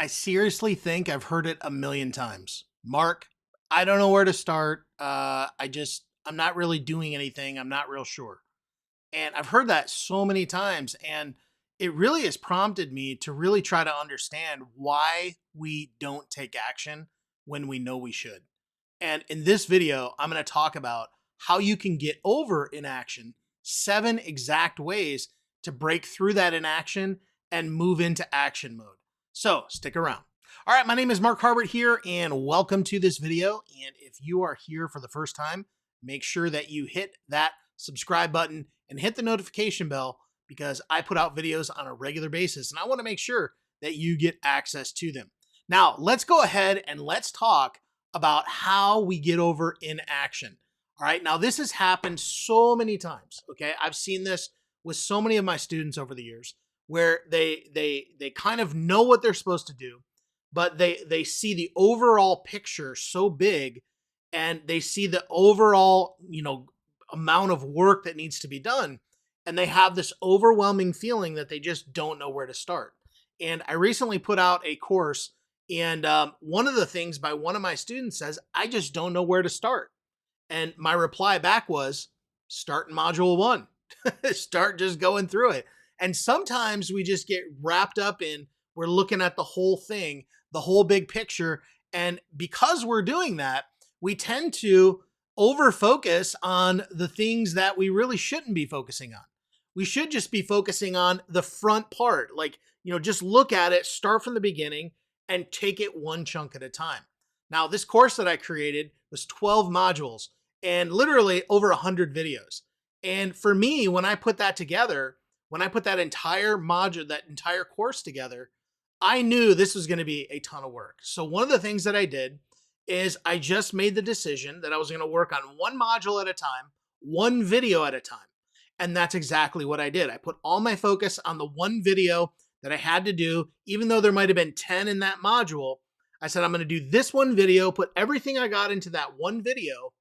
I seriously think I've heard it a million times. Mark, I don't know where to start. I'm not really doing anything. I'm not real sure. And I've heard that so many times. And it really has prompted me to really try to understand why we don't take action when we know we should. And in this video, I'm going to talk about how you can get over inaction, 7 exact ways to break through that inaction and move into action mode. So stick around. All right, my name is Mark Harbert here, and welcome to this video. And if you are here for the first time, make sure that you hit that subscribe button and hit the notification bell because I put out videos on a regular basis, and I want to make sure that you get access to them. Now, let's go ahead and let's talk about how we get over inaction. All right, now this has happened so many times, okay? I've seen this with so many of my students over the years where they kind of know what they're supposed to do, but they see the overall picture so big and they see the overall, amount of work that needs to be done, and they have this overwhelming feeling that they just don't know where to start. And I recently put out a course, and one of the things by one of my students says, I just don't know where to start. And my reply back was, start in module 1. Start just going through it. And sometimes we just get wrapped up in, we're looking at the whole thing, the whole big picture. And because we're doing that, we tend to over focus on the things that we really shouldn't be focusing on. We should just be focusing on the front part. Just look at it, start from the beginning and take it one chunk at a time. Now, this course that I created was 12 modules and literally over 100 videos. And for me, when I put that together, when I put that entire module, that entire course together, I knew this was going to be a ton of work. So one of the things that I did is I just made the decision that I was going to work on one module at a time, one video at a time. And that's exactly what I did. I put all my focus on the one video that I had to do, even though there might have been 10 in that module. I said, I'm going to do this one video, put everything I got into that one video.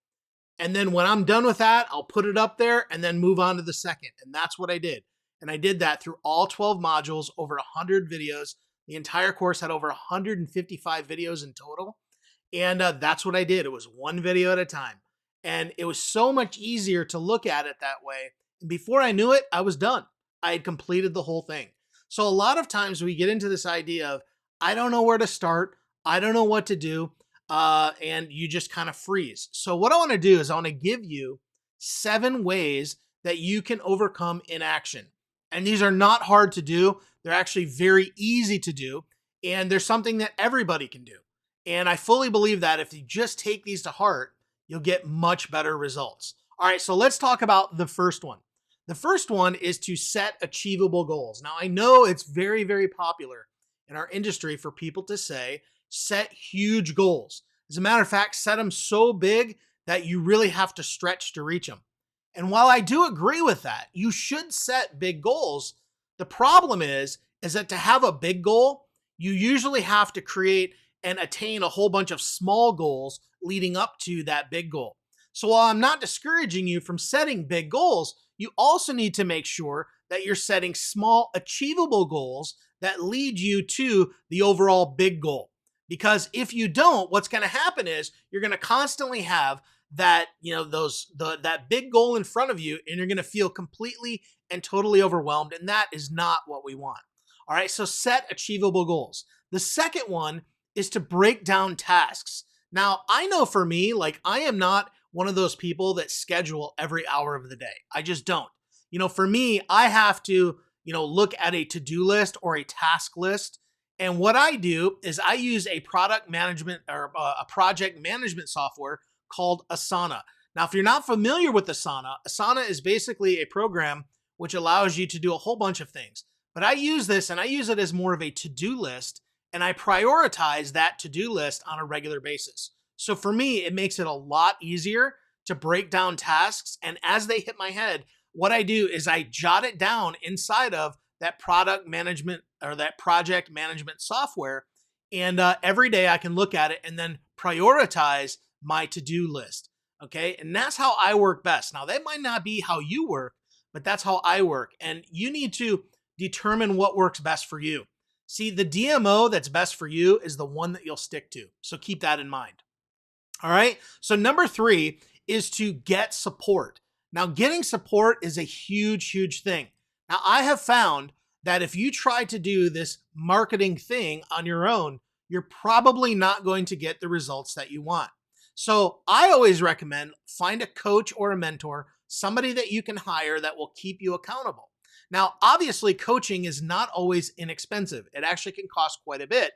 And then when I'm done with that, I'll put it up there and then move on to the second. And that's what I did. And I did that through all 12 modules, over 100 videos. The entire course had over 155 videos in total. And that's what I did. It was one video at a time. And it was so much easier to look at it that way. And before I knew it, I was done. I had completed the whole thing. So a lot of times we get into this idea of, I don't know where to start. I don't know what to do. And you just kind of freeze. So what I want to do is I want to give you 7 ways that you can overcome inaction. And these are not hard to do. They're actually very easy to do. And they're something that everybody can do. And I fully believe that if you just take these to heart, you'll get much better results. All right, so let's talk about the first one. The first one is to set achievable goals. Now, I know it's very, very popular in our industry for people to say, set huge goals. As a matter of fact, set them so big that you really have to stretch to reach them. And while I do agree with that, you should set big goals. The problem is that to have a big goal, you usually have to create and attain a whole bunch of small goals leading up to that big goal. So while I'm not discouraging you from setting big goals, you also need to make sure that you're setting small, achievable goals that lead you to the overall big goal. Because if you don't, what's going to happen is you're going to constantly have that, that big goal in front of you, and you're going to feel completely and totally overwhelmed. And that is not what we want. All right. So set achievable goals. The second one is to break down tasks. Now, I know for me, I am not one of those people that schedule every hour of the day. I just don't. For me, I have to, look at a to-do list or a task list. And what I do is I use a product management or a project management software called Asana. Now, if you're not familiar with Asana is basically a program which allows you to do a whole bunch of things. But I use this and I use it as more of a to-do list. And I prioritize that to-do list on a regular basis. So for me, it makes it a lot easier to break down tasks. And as they hit my head, what I do is I jot it down inside of that product management or that project management software. And every day I can look at it and then prioritize my to-do list. Okay. And that's how I work best. Now, that might not be how you work, but that's how I work. And you need to determine what works best for you. See, the DMO that's best for you is the one that you'll stick to. So keep that in mind. All right. So number 3 is to get support. Now, getting support is a huge, huge thing. Now, I have found that if you try to do this marketing thing on your own, you're probably not going to get the results that you want. So I always recommend find a coach or a mentor, somebody that you can hire that will keep you accountable. Now, obviously, coaching is not always inexpensive. It actually can cost quite a bit.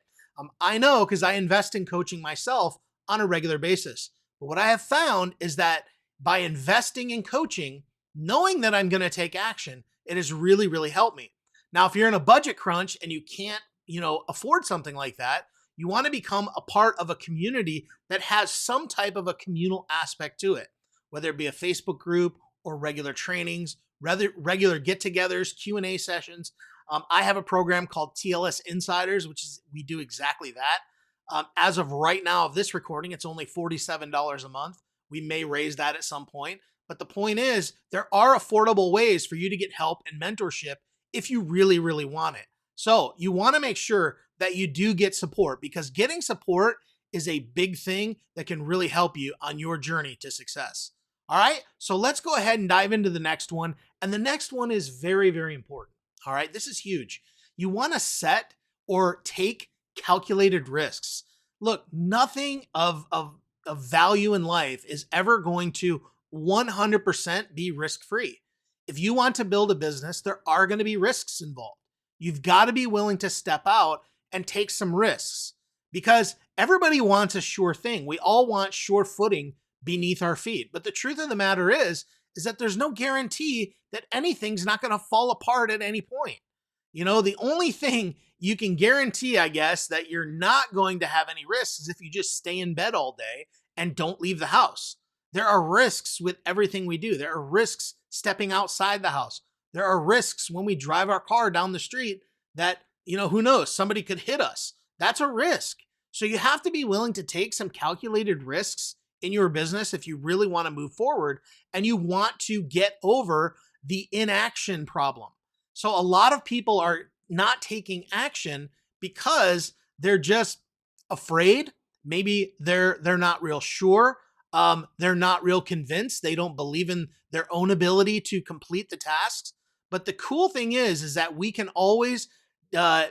I know because I invest in coaching myself on a regular basis. But what I have found is that by investing in coaching, knowing that I'm going to take action, it has really, really helped me. Now, if you're in a budget crunch and you can't, afford something like that, you want to become a part of a community that has some type of a communal aspect to it, whether it be a Facebook group or regular trainings, regular get-togethers, Q&A sessions. I have a program called TLS Insiders, which is we do exactly that. As of right now of this recording, it's only $47 a month. We may raise that at some point. But the point is, there are affordable ways for you to get help and mentorship if you really, really want it. So you want to make sure that you do get support, because getting support is a big thing that can really help you on your journey to success. All right, so let's go ahead and dive into the next one. And the next one is very, very important. All right, this is huge. You want to set or take calculated risks. Look, nothing of value in life is ever going to 100% be risk-free. If you want to build a business, there are going to be risks involved. You've got to be willing to step out and take some risks, because everybody wants a sure thing. We all want sure footing beneath our feet. But the truth of the matter is that there's no guarantee that anything's not going to fall apart at any point. The only thing you can guarantee, I guess, that you're not going to have any risks is if you just stay in bed all day and don't leave the house. There are risks with everything we do. There are risks stepping outside the house. There are risks when we drive our car down the street that, who knows, somebody could hit us. That's a risk. So you have to be willing to take some calculated risks in your business if you really want to move forward and you want to get over the inaction problem. So a lot of people are not taking action because they're just afraid. Maybe they're not real sure. They're not real convinced. They don't believe in their own ability to complete the tasks. But the cool thing is that we can always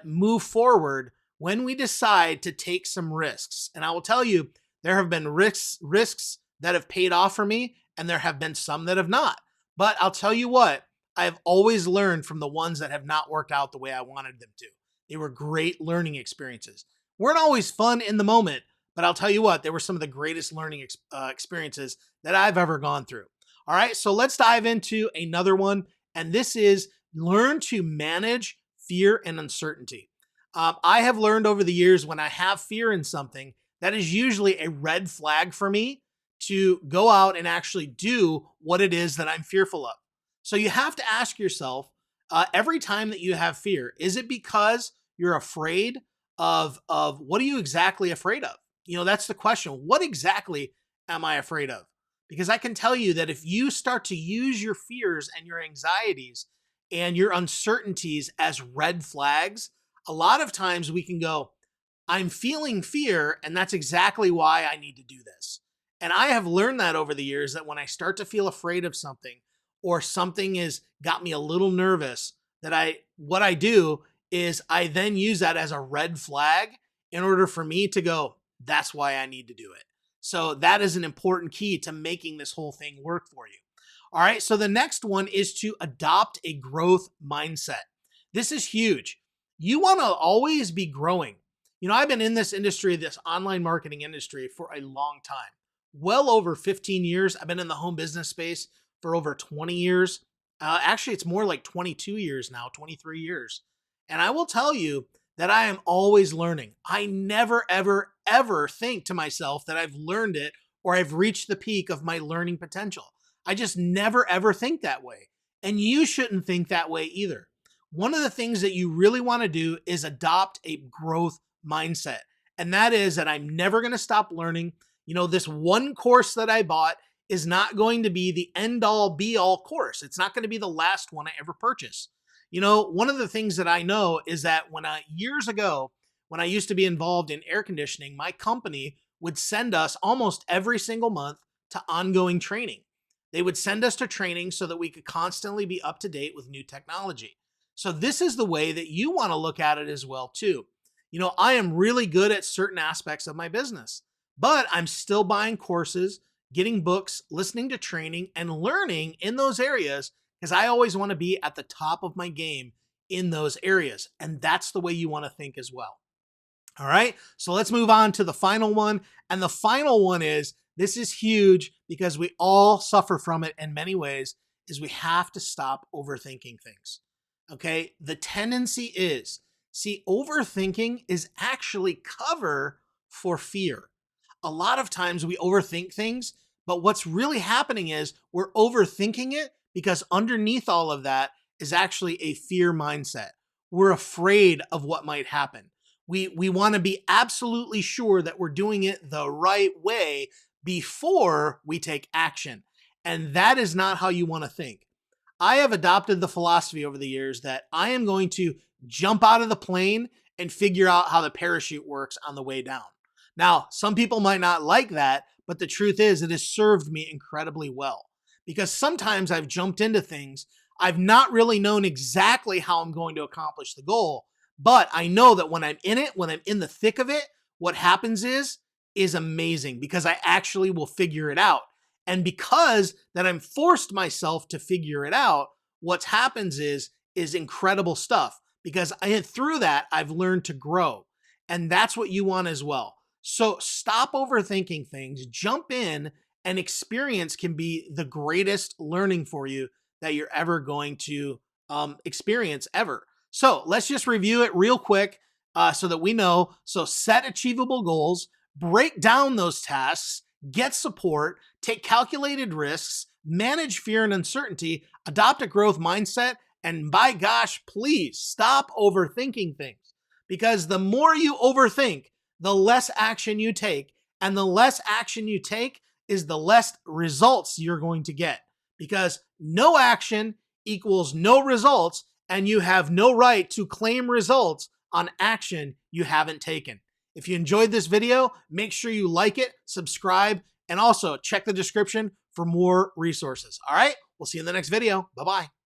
move forward when we decide to take some risks. And I will tell you, there have been risks that have paid off for me, and there have been some that have not. But I'll tell you what, I've always learned from the ones that have not worked out the way I wanted them to. They were great learning experiences. Weren't always fun in the moment, but I'll tell you what, they were some of the greatest learning experiences that I've ever gone through. All right, so let's dive into another one, and this is learn to manage fear and uncertainty. I have learned over the years, when I have fear in something, that is usually a red flag for me to go out and actually do what it is that I'm fearful of. So you have to ask yourself, every time that you have fear, is it because you're afraid of what are you exactly afraid of? That's the question. What exactly am I afraid of? Because I can tell you that if you start to use your fears and your anxieties and your uncertainties as red flags, a lot of times we can go, I'm feeling fear, and that's exactly why I need to do this. And I have learned that over the years, that when I start to feel afraid of something, or something has got me a little nervous, what I do is I then use that as a red flag in order for me to go, that's why I need to do it. So that is an important key to making this whole thing work for you. All right, so the next one is to adopt a growth mindset. This is huge. You want to always be growing. I've been in this industry, this online marketing industry, for a long time. Well over 15 years. I've been in the home business space for over 20 years. Actually, it's more like 22 years now, 23 years. And I will tell you that I am always learning. I never, ever, ever think to myself that I've learned it or I've reached the peak of my learning potential. I just never, ever think that way. And you shouldn't think that way either. One of the things that you really want to do is adopt a growth mindset. And that is that I'm never going to stop learning. This one course that I bought is not going to be the end all be all course. It's not going to be the last one I ever purchase. You know, one of the things that I know is that years ago, when I used to be involved in air conditioning, my company would send us almost every single month to ongoing training. They would send us to training so that we could constantly be up to date with new technology. So this is the way that you want to look at it as well too. You know, I am really good at certain aspects of my business, but I'm still buying courses, getting books, listening to training, and learning in those areas because I always want to be at the top of my game in those areas. And that's the way you want to think as well. All right, so let's move on to the final one. And the final one is, this is huge because we all suffer from it in many ways, is we have to stop overthinking things. Okay, the tendency is, see, overthinking is actually cover for fear. A lot of times we overthink things, but what's really happening is we're overthinking it because underneath all of that is actually a fear mindset. We're afraid of what might happen. We want to be absolutely sure that we're doing it the right way before we take action. And that is not how you want to think. I have adopted the philosophy over the years that I am going to jump out of the plane and figure out how the parachute works on the way down. Now, some people might not like that, but the truth is it has served me incredibly well because sometimes I've jumped into things. I've not really known exactly how I'm going to accomplish the goal, but I know that when I'm in it, when I'm in the thick of it, what happens is amazing because I actually will figure it out. And because that I'm forced myself to figure it out, what happens is incredible stuff because through that, I've learned to grow. And that's what you want as well. So stop overthinking things, jump in, and experience can be the greatest learning for you that you're ever going to experience ever. So let's just review it real quick so that we know. So set achievable goals, break down those tasks, get support, take calculated risks, manage fear and uncertainty, adopt a growth mindset, and by gosh, please stop overthinking things. Because the more you overthink, the less action you take. And the less action you take is the less results you're going to get. Because no action equals no results, and you have no right to claim results on action you haven't taken. If you enjoyed this video, make sure you like it, subscribe, and also check the description for more resources. All right, we'll see you in the next video. Bye-bye.